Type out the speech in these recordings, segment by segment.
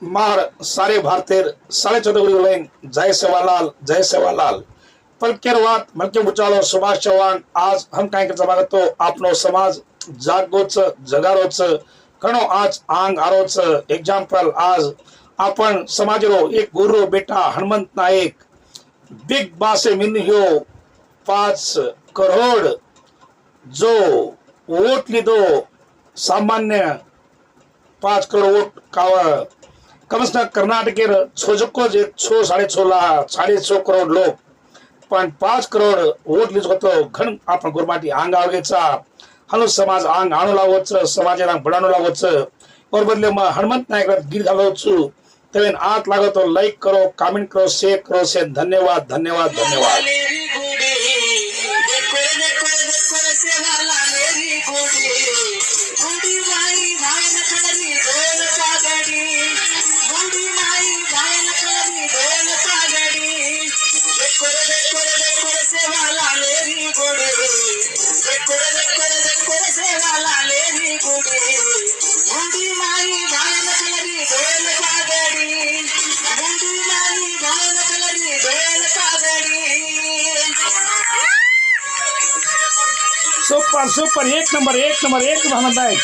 मार सारे भारतीय 14.5 लाइन जय सेवालाल पलकेरवात मलके बुचालो सुभाष चव्हाण आज हम काय करता मागतो आपनो समाज जागोच जगारोच कणो आज आंग आरोच एग्जाम्पल आज आपण समाजरो एक गुरु बेटा हनुमंत नायक बिग बास मिन ह्यो 5 करोड जो वोट लिदो सामान्य 5 करोड़ वोट काव कम से कम कर्नाटक छोजको जे 6.5 करोड़ लोग पण 5 करोड़ वोट लिज होतो घण आपण गुरमाटी आंग आवगेचा हलो समाज आंग आणू लावोच समाजाला बडाणू लावोच और बदले में हनुमंत नायक गीत घालोछु तेन आत लागतो लाइक करो कमेंट करो शेयर धन्यवाद धन्यवाद धन्यवाद सुपर सुपर एक नंबर भावना भाई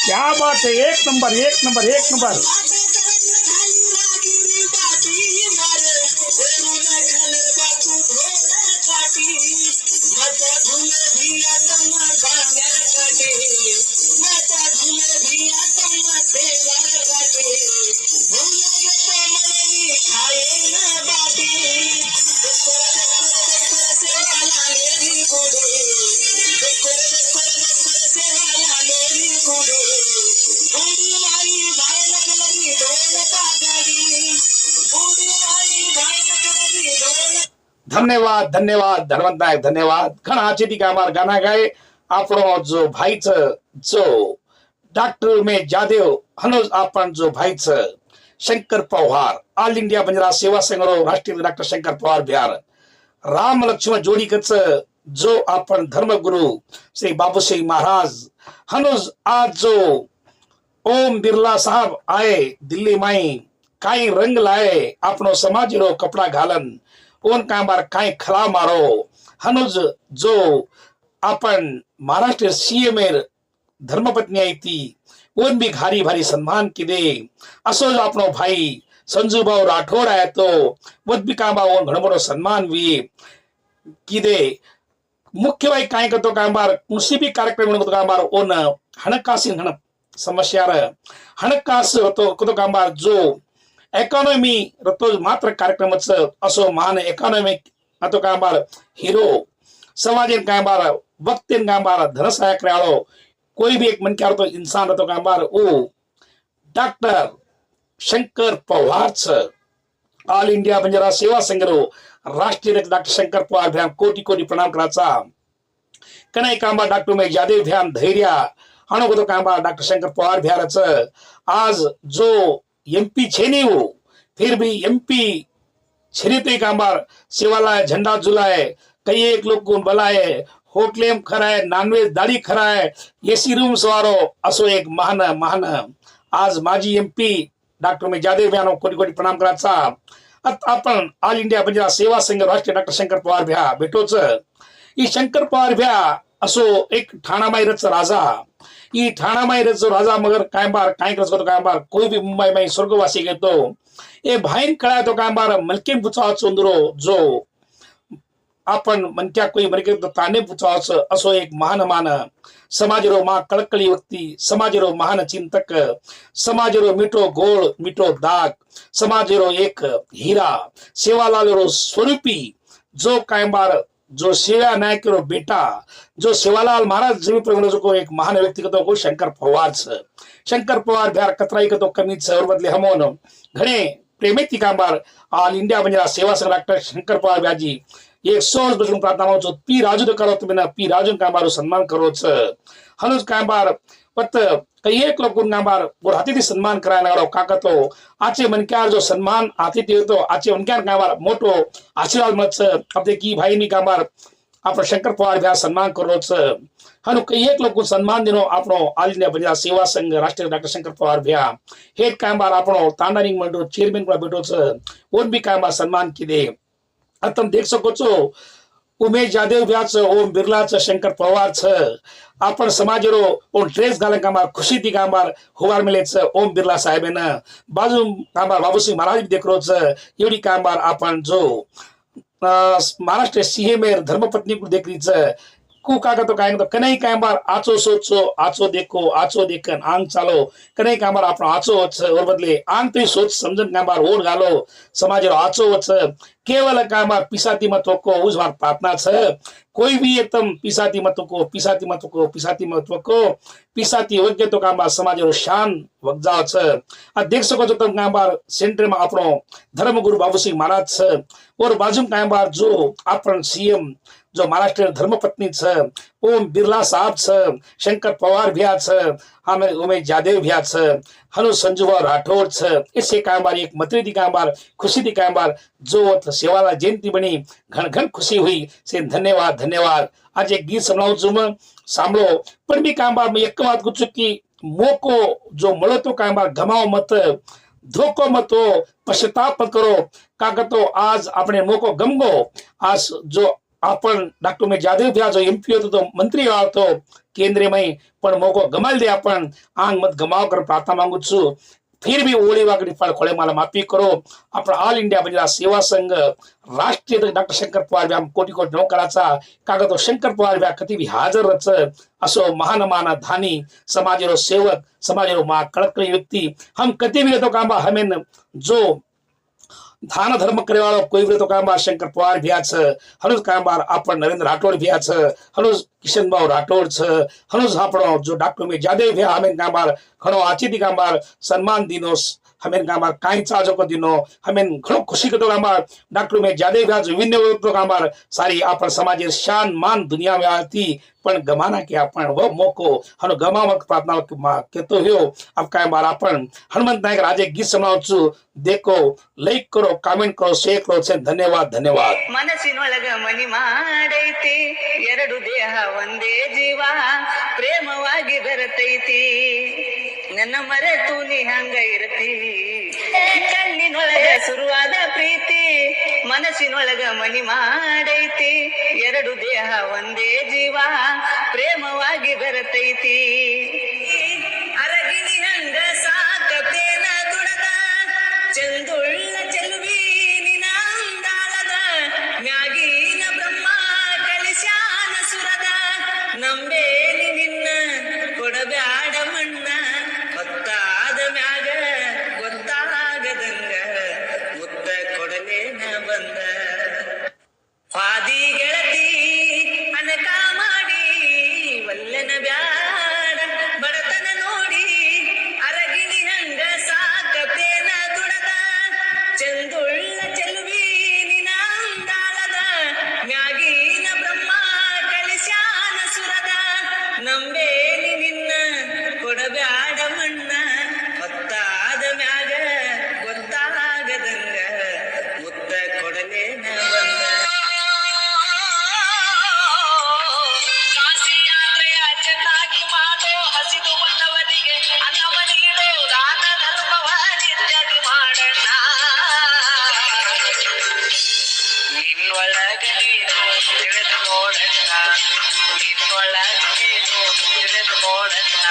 क्या बात है एक नंबर धन्यवाद धन्यवाद हनुमंत नायक धन्यवाद घणा आचिती का हमार गाना गाए आपणो जो भाईच जो डॉक्टर में जादेव हनोज आपण जो भाईच शंकर पवार ऑल इंडिया बंजारा सेवा संघ राष्ट्रीय डॉक्टर शंकर पवार बिहार राम लक्ष्मण जोडीकच जो आपण धर्मगुरु श्री बाबूसिंह महाराज हनोज आज जो ओम बिरला साहब आए दिल्ली माई काई रंग लाए आपनो समाज रो कपड़ा घालन ओन कांबार काय खला मारो हनुज जो आपण महाराष्ट्र सीएम धर्मपत्नी आई ती ओन भी घारी भारी सन्मान किदे असो जो आपनो भाई संजू भाऊ राठोड आहे तो वद भी कांबा ओन घणमोडो सन्मान वी किदे मुख्य भाई काय करतो कांबार कुशी भी कार्यक्रम म्हणतो कांबार ओन हणकासीन हण समस्या हणकास होतो कतो कांबार जो एकॉनॉमी रतो मात्र कार्यक्रमच असो महान एकॉनॉमिक अतो कांबार हीरो समाजेन कांबार वक्तेन कांबार धनसहायक राळो कोई भी एक मन क्या तो इंसान रतो कांबार ओ doctor Shankar Pawar all India Banjara Seva Sangh राष्ट्रीय अध्यक्ष डॉक्टर शंकर पवार भ्यान कोटी कोटी प्रणाम कराचा कनाई कामबार डॉक्टर उमेश जाधव भ्यान धैर्य अणुगत कामबार डॉक्टर शंकर पवार भ्यारच आज जो एमपी छेनी हो फिर भी एमपी छेनी कामबार सेवाला झंडा झुलाए कई एक लोग को बलाए होटलेम खराय नॉनवेज दाढी खराय एसी रूम सवारो असो एक महान महान आज माजी एमपी डॉक्टर उमेश जाधव भ्यान कोटी कोटी प्रणाम कराचा आपण ऑल इंडिया बंजारा सेवा संघ राष्ट्रीय डॉक्टर शंकर पवार भ्या भेटोच ई शंकर पवार भ्या असो एक ठाणा मायरच राजा ई ठाणा मायरच राजा मगर कायबार काय करतो कायबार कोई भी मुंबई में स्वर्गवासी घेतो ए भाईन कळा तो कायबार मलकेम पुचाव चंद्रो जो आपण मनक्या कोई मरके तो ताने पुचावच असो एक महान मान समाजरो मा कळकळी व्यक्ती समाजरो महान चिंतक समाजरो मिठो गोळ मिठो दाग समाजरो एक हीरा सेवालालो स्वरूपी जो कायबार जो सेवा नायक रो बेटा जो सेवालाल महाराज जमी पर को एक महान व्यक्ति को तो शंकर पवार शंकर पवार भ्यार कतराई को तो कमी और बदले हमोन घणे प्रेमेती कामबार ऑल इंडिया बंजारा सेवा संघ डॉक्टर शंकर पवार भ्याजी 100 बजून प्रार्थना जो पी राजू करो तो बिना पी राजू कामबार सन्मान करो हनुज कामबार पत कई एक लोग कामबार और अतिथि सन्मान करायला गाडो काका तो आचे मनक्यार जो सन्मान अतिथि होतो आचे उनक्यार कामबार मोटो आशीर्वाद मत अपने की भाई नी कामबार आपण शंकर पवार भ्या सन्मान करोच हनु कई एक लोग सन्मान दिनो आपणो ऑल इंडिया बंजारा सेवा संघ राष्ट्रीय डॉक्टर शंकर पवार भ्या हे कामबार आपणो तांडानिंग मंडळ चेअरमॅन को भेटोच ओन भी कामबार सन्मान किदे तुम देख सको छो उमेश जाधव भ्याच ओम बिरलाच शंकर पवारच आपण समाजरो ओन ड्रेस घालन कामबार खुशी ती कामबार होवार मिलेच ओम बिरला साहेबन बाजू कामबार बाबूसिंह महाराज भी देख रोच एवढी कामबार आपण जो महाराष्ट्र सीएम धर्मपत्नी को देख रीच कु काका तो काय कनई कामबार आचो सोचो आचो देखो आचो देखन आंग चालो कनई कामबार आपण आचो और बदले आंग तो सोच समझन कामबार ओढ़ गालो समाज आचो केवल कामबार पिसाती मतों को उस बार प्रार्थना कोई भी एकदम पिसाती मतों को पिसाती मतों को पिसाती मतों को पिसाती वग्य तो कामबार समाज शान वगजाव देख सको तुम कामबार सेंटर में अपनो धर्मगुरु बाबूसिंह महाराज और बाजू कामबार जो आपण सीएम जो महाराष्ट्र धर्मपत्नी ओम बिरला साहब शंकर पवार भ्या हमें उमेश जाधव भ्या हनु संजुवा राठौड़ इससे कामबार एक मतरी दी कामबार खुशी दी कामबार जो सेवाला जयंती बनी घन घन खुशी हुई से धन्यवाद धन्यवाद आज एक गीत सुनाऊ जुम सांभळो पण भी कामबार में एक बात कुछ की मोको जो मळो तो कामबार गमाओ मत धोको मत हो पश्चाताप मत करो काका तो आज अपने मोको गमगो आज जो आपण डॉक्टर उमेश जाधव भ्या जो एमपी होतो तो मंत्री होतो केंद्रीय में पण मोको गमाल दे आपण आंग मत गमाव कर प्रार्थना मांगू छु फिर भी ओळी वाकडी फळ खोळे मला माफी करो आपण ऑल इंडिया बंजारा सेवा संघ राष्ट्रीय डॉक्टर शंकर पवार भ्या कोटी कोटी नौकराचा काका तो शंकर पवार भ्या कधी भी हाजर रच असो महान मान धानी समाजरो सेवक समाजरो मा कळकळी व्यक्ति हम कति भी तो कांबा हमें जो दान धर्म करे वालों कोई भी तो कामबार शंकर पवार भ्याच हनुज कामबार आपण नरेंद्र राठौड़ भ्याच हनुज किशन भाऊ राठौड़ हनुज आपणो जो डॉक्टर उमेश जाधव भ्या हमें कामबार घणो आचिती कामबार सन्मान दिनोस हमें कामबार काई चाजो को दिनो हमें घणो खुशी को तो कामबार डॉक्टर उमेश जाधव भ्या जो विन्य तो कामबार सारी आपण समाज शान मान दुनिया में आती पण गमाना के आपण वो मोको हनु गमावक प्रार्थना केतो हो अब कामबार आपण हनुमंत नायक राजे गीत सुनाओ छु देखो लाइक करो कमेंट करो शेयर करो से धन्यवाद धन्यवाद ಮನಸ್ಸಿನೊಳಗ ಮನಿ ಮಾಡೈತಿ ಎರಡು ದೇಹ ಒಂದೇ ಜೀವ ಪ್ರೇಮವಾಗಿ ಬೆರತೈತಿ ನನ್ನ ಮರೆತು ನೀ ಹಂಗ ಇರತಿ ಕಣ್ಣಿನೊಳಗ ಶುರುವಾದ ಪ್ರೀತಿ ಮನಸ್ಸಿನೊಳಗ ಮನಿ ಮಾಡೈತಿ ಎರಡು ದೇಹ ಒಂದೇ ಜೀವ ಪ್ರೇಮವಾಗಿ ಬೆರತೈತಿ ಅರಗಿಣಿ ಹಂಗ ಸಾಕತೇನ ದುಡದ ಚಂದುಳ್ಳ ಚೆಲುವಿ ನಿನ ಅಂದಾಳದ ಮ್ಯಾಗಿನ ಬ್ರಹ್ಮ ಕಲಿಸ್ಯಾನ ಸುರದ ನಂಬೇನಿ ನಿನ್ನ ಕೊಡಬ್ಯಾಡ ಮಣ್ಣ ಹೊತ್ತಾದ ಮ್ಯಾಗ ಗೊತ್ತಾಗದಂಗ ಮುತ್ತ ಕೊಡಲೇನ ಬಂದ ಹಾದಿ ಗೆಳತಿ ಅನಕ ಮಾಡಿ ವಲ್ಲನ ಬ್ಯಾಡ ನಿನ್ನೊಳಗ ನೀನು ತಿಳಿದು ನೋಡಣ್ಣ.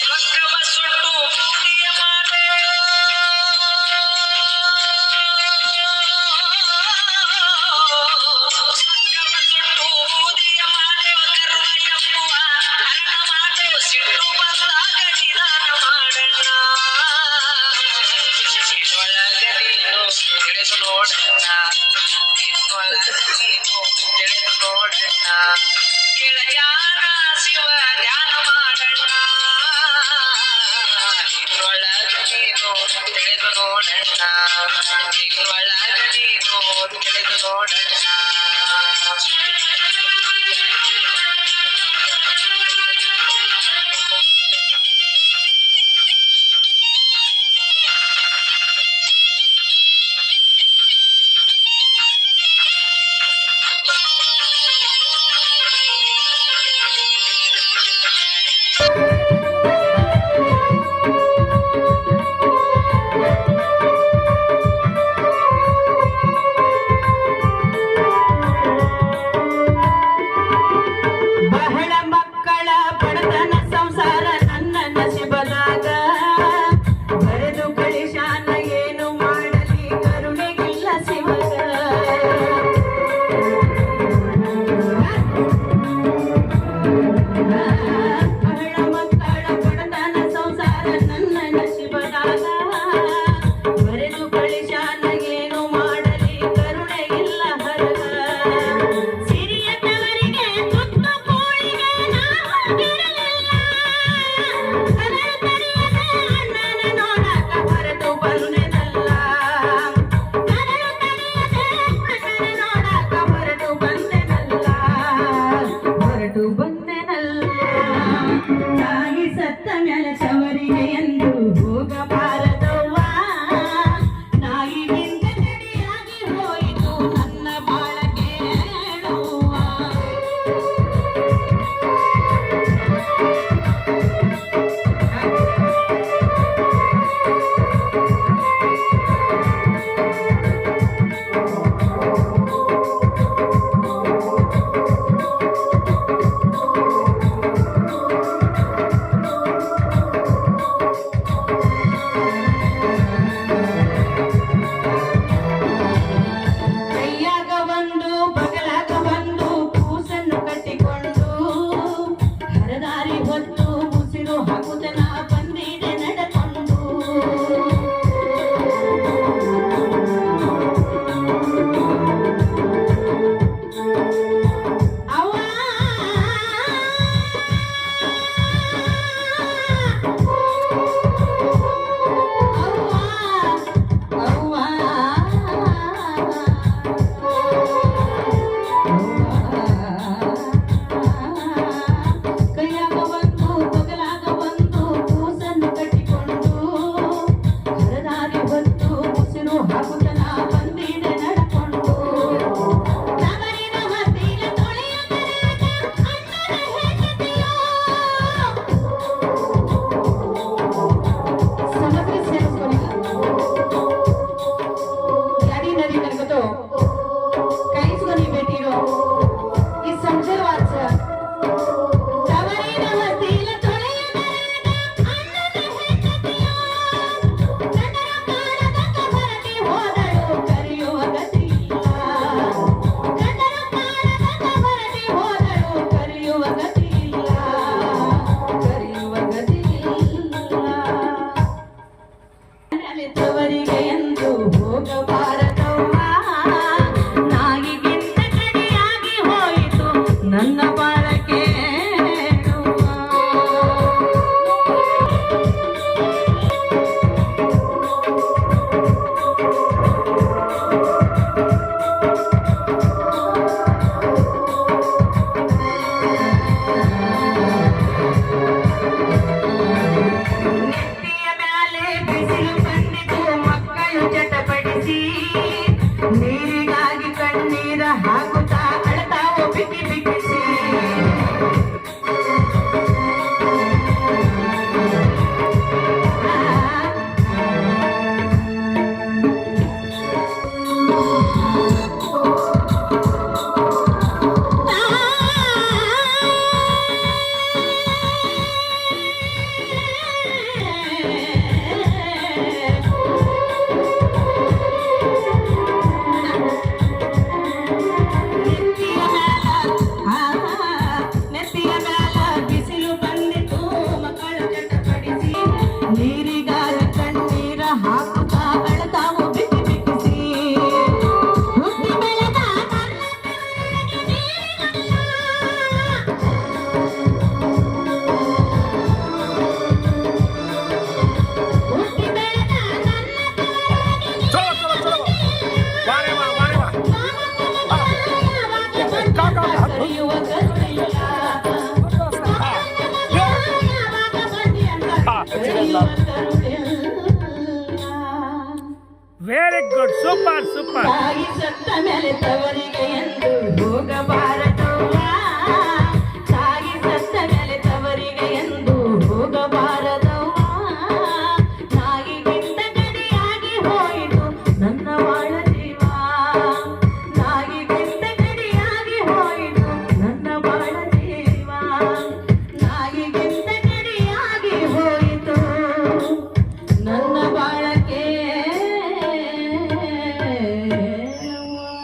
ಸ್ವರ್ಗವ ಸುಟ್ಟು ಬೂದಿಯ ಮಾಡೋ ಸ್ವರ್ಗವ ಸುಟ್ಟು ಬೂದಿಯ ಮಾಡೋ ಗರ್ವ ಎಂಬುವ ಹರಣ ಮಾಡೋ ಸಿಟ್ಟು ಬಂದಾಗ ನಿಧಾನ ಮಾಡಣ್ಣ. ನಿನ್ನೊಳಗ ನೀನು ತಿಳಿದು ನೋಡಣ್ಣ. ನಿನ್ನೊಳಗ ನೀನು ತಿಳಿದು ನೋಡಣ್ಣ. ಕೆಳಜಾನ ಶಿವ ಧ್ಯಾನ ಮಾಡಣ್ಣ. ನಿನ್ನೊಳಗ ನೀನು ತಿಳಿದು ನೋಡಣ್ಣ. ನಿನ್ನೊಳಗ ನೀನು ತಿಳಿದು ನೋಡಣ್ಣ. ಬಹಳ ಮಕ್ಕಳ ಬಡತನ ಸಂಸಾರ ನನ್ನ ನಸಿಬದಾಗ ಬರೆದು ಕಳಿಶಾನ ಏನು ಮಾಡಲಿ ಕರುಣೆಗಿಲ್ಲ ಶಿವಗ. ಬಹಳ ಮಕ್ಕಳ ಬಡತನ ಸಂಸಾರ ನನ್ನ ನಸಿಬದಾಗ ಬರೆದು ಕಳಿಶಾನ ಏನು ಮಾಡಲಿ ಕರುಣೆಗಿಲ್ಲ ಹರಗ. ಸಿರಿಯದವರಿಗೆ ತುತ್ತು ಕೋಳಿಗೆ ನಾವಾಗಿರಲಿಲ್ಲ. ಕನರು ತರಿಯದೆ ಅಣ್ಣನ ನೋಡಕ ಹೊರಟು ಬಂದೆನಲ್ಲ. ಕನರು ತರಿಯದೆ ಅಣ್ಣನ ನೋಡಕ ಹೊರಟು ಬಂದೆನಲ್ಲ. ಹೊರಟು ಬಂದೆನಲ್ಲ. ತಾಯಿ ಸತ್ತ ಮೇಲೆ ಶವರಿಗೆ ಎಂದು ಹೋಗಬಾರದವ್ವ. ನಾಯಿಗಿಂತ ಕಡಿಯಾಗಿ ಹೋಯಿತು ನನ್ನ ಬಾಳಗೆ ಹೇಳುವ. ಕೈಯಾಗ ಒಂದು ಬಗಲಾಗ ಒಂದು ಕೂಸನ್ನು ಕಟ್ಟಿಕೊಂಡು ಹರದಾರಿ ಹೊತ್ತು ಉಸಿರು ಹಾಕುತ್ತನ ಬಂದಿದೆ ನಡೆಕೊಂಡು. ಅವ್ವ ಅವ್ವ ಕೈಯಾಗ ಒಂದು ಬಗಲಾಗ ಒಂದು ಕೂಸನ್ನು ಕಟ್ಟಿಕೊಂಡು ಹರದಾರಿ ಹೊತ್ತು ಉಸಿರು ಹಾಕುತ್ತನ ಬಂದಿದೆ ನಡ್ಕೊಂಡು. ತವರಿನ ಹೊತ್ತಿಲ ತೊಳೆಯುವುದರಾಗ ಅಣ್ಣನ ಹೆಂಡತಿಯೋ. ಸಮಗ್ರ ಸೇರಿಸ್ಕೊಳ್ಳಿ. गाड़ी नदी मेरे तो काहीच कोणी भेटीरो ही समजेल वाच. तवरीन हसील ತೊಳೆಯುವುದರಾಗ ಅಣ್ಣನ ಹೆಂಡತಿಯೋ. ಗಂಡನ ಕಾಣದ ಕಬರಟಿ ಹೋದಳು ಕರೆಯುವ ಗತಿಯಿಲ್ಲ. ಗಂಡನ ಕಾಣದ ಕಬರಟಿ ಹೋದಳು ಕರೆಯುವ ಗತಿಯಿಲ್ಲ. ಕರೆಯುವ ಗತಿಯಿಲ್ಲ. ತವರಿಗೆ ಎಂದು ಹೋಗಬಾರದವ್ವ. ನಾಯಿಗಿಂತ ಕಡಿಯಾಗಿ ಹೋಯಿತು ನನ್ನ ಬಾಳಕೆ ಹೇಳುವ. ನೆತ್ತಿಯ ಮ್ಯಾಲೆ ಬಿಸಿಲು ಗುಡ್ ಸೂಪರ್ ಸೂಪರ್. ತಾಯಿ ಸತ್ತ ಮೇಲೆ ತವರಿಗೆ ಎಂದು ಹೋಗಬಾರದು.